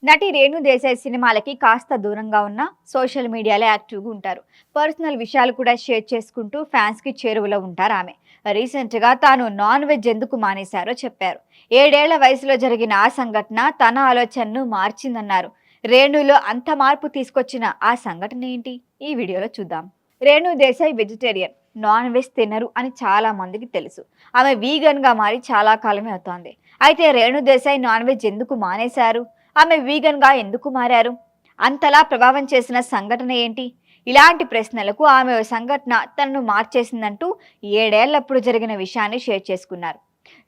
నటి రేణు దేశాయ్ సినిమాలకి కాస్త దూరంగా ఉన్న సోషల్ మీడియాలో యాక్టివ్గా ఉంటారు. పర్సనల్ విషయాలు కూడా షేర్ చేసుకుంటూ ఫ్యాన్స్ కి చేరువలో ఉంటారు ఆమె. రీసెంట్ గా తాను నాన్ వెజ్ ఎందుకు మానేశారో చెప్పారు. 7 ఏళ్ల వయసులో జరిగిన ఆ సంఘటన తన ఆలోచనను మార్చిందన్నారు. రేణులో అంత మార్పు తీసుకొచ్చిన ఆ సంఘటన ఏంటి? ఈ వీడియోలో చూద్దాం. Renu Desai vegetarian, non veg తినరు అని చాలా మందికి తెలుసు. ఆమె వీగన్ గా మారి చాలా కాలమే అవుతోంది. అయితే రేణు దేశాయ్ నాన్ వెజ్ ఎందుకు మానేశారు? ఆమె వీగన్ గా ఎందుకు మారారు? అంతలా ప్రభావం చేసిన సంఘటన ఏంటి? ఇలాంటి ప్రశ్నలకు ఆమె ఓ సంఘటన తనను మార్చేసిందంటూ 7 ఏళ్లప్పుడు జరిగిన విషయాన్ని షేర్ చేసుకున్నారు.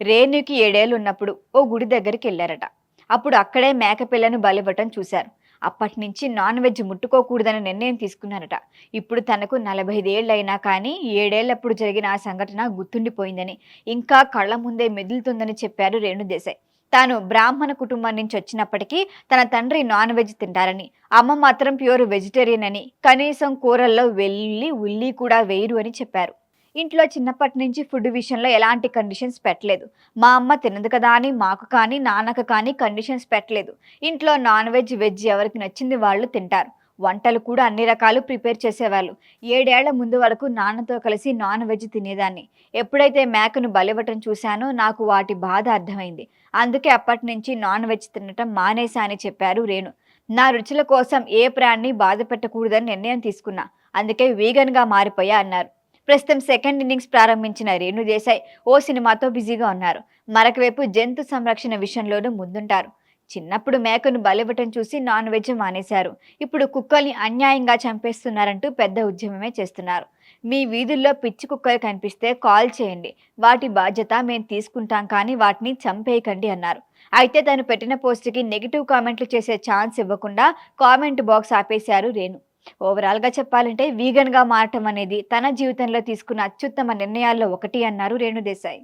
రేణుకి 7 ఏళ్లు ఉన్నప్పుడు ఓ గుడి దగ్గరికి వెళ్లారట. అప్పుడు అక్కడే మేకపిల్లను బలివ్వటం చూశారు. అప్పటి నుంచి నాన్ వెజ్ ముట్టుకోకూడదని నిర్ణయం తీసుకున్నారట. ఇప్పుడు తనకు 45 ఏళ్లైనా కానీ 7 ఏళ్లప్పుడు జరిగిన ఆ సంఘటన గుర్తుండిపోయిందని, ఇంకా కళ్ల ముందే మెదులుతుందని చెప్పారు రేణుదేశాయ్. తాను బ్రాహ్మణ కుటుంబం నుంచి వచ్చినప్పటికీ తన తండ్రి నాన్ వెజ్ తింటారని, అమ్మ మాత్రం ప్యూర్ వెజిటేరియన్ అని, కనీసం కూరల్లో వెల్లుల్లి ఉల్లి కూడా వేయరు అని చెప్పారు. ఇంట్లో చిన్నప్పటి నుంచి ఫుడ్ విషయంలో ఎలాంటి కండిషన్స్ పెట్టలేదు. మా అమ్మ తినదు కదా అని మాకు కానీ నాన్నకు కానీ కండిషన్స్ పెట్టలేదు. ఇంట్లో నాన్ వెజ్ వెజ్ ఎవరికి నచ్చింది వాళ్ళు తింటారు. వంటలు కూడా అన్ని రకాలు ప్రిపేర్ చేసేవాళ్ళు. 7 ఏళ్ల ముందు వరకు నాన్నతో కలిసి నాన్ వెజ్ తినేదాన్ని. ఎప్పుడైతే మేకను బలివ్వటం చూశానో నాకు వాటి బాధ అర్థమైంది. అందుకే అప్పటి నుంచి నాన్ వెజ్ తినటం మానేశా అని చెప్పారు రేణు. నా రుచుల కోసం ఏ ప్రాణిని బాధ పెట్టకూడదని నిర్ణయం తీసుకున్నా. అందుకే వీగన్గా మారిపోయా అన్నారు. ప్రస్తుతం సెకండ్ ఇన్నింగ్స్ ప్రారంభించిన రేణు దేశాయ్ ఓ సినిమాతో బిజీగా ఉన్నారు. మరొక వైపు జంతు సంరక్షణ విషయంలోనూ ముందుంటారు. చిన్నప్పుడు మేకను బలివ్వటం చూసి నాన్ వెజ్ మానేశారు. ఇప్పుడు కుక్కల్ని అన్యాయంగా చంపేస్తున్నారంటూ పెద్ద ఉద్యమమే చేస్తున్నారు. మీ వీధుల్లో పిచ్చి కుక్కలు కనిపిస్తే కాల్ చేయండి, వాటి బాధ్యత మేము తీసుకుంటాం కానీ వాటిని చంపేయకండి అన్నారు. అయితే తను పెట్టిన పోస్టుకి నెగిటివ్ కామెంట్లు చేసే ఛాన్స్ ఇవ్వకుండా కామెంట్ బాక్స్ ఆపేశారు రేణు. ఓవరాల్గా చెప్పాలంటే వీగన్గా మారటం అనేది తన జీవితంలో తీసుకున్న అత్యుత్తమ నిర్ణయాల్లో ఒకటి అన్నారు రేణుదేశాయ్.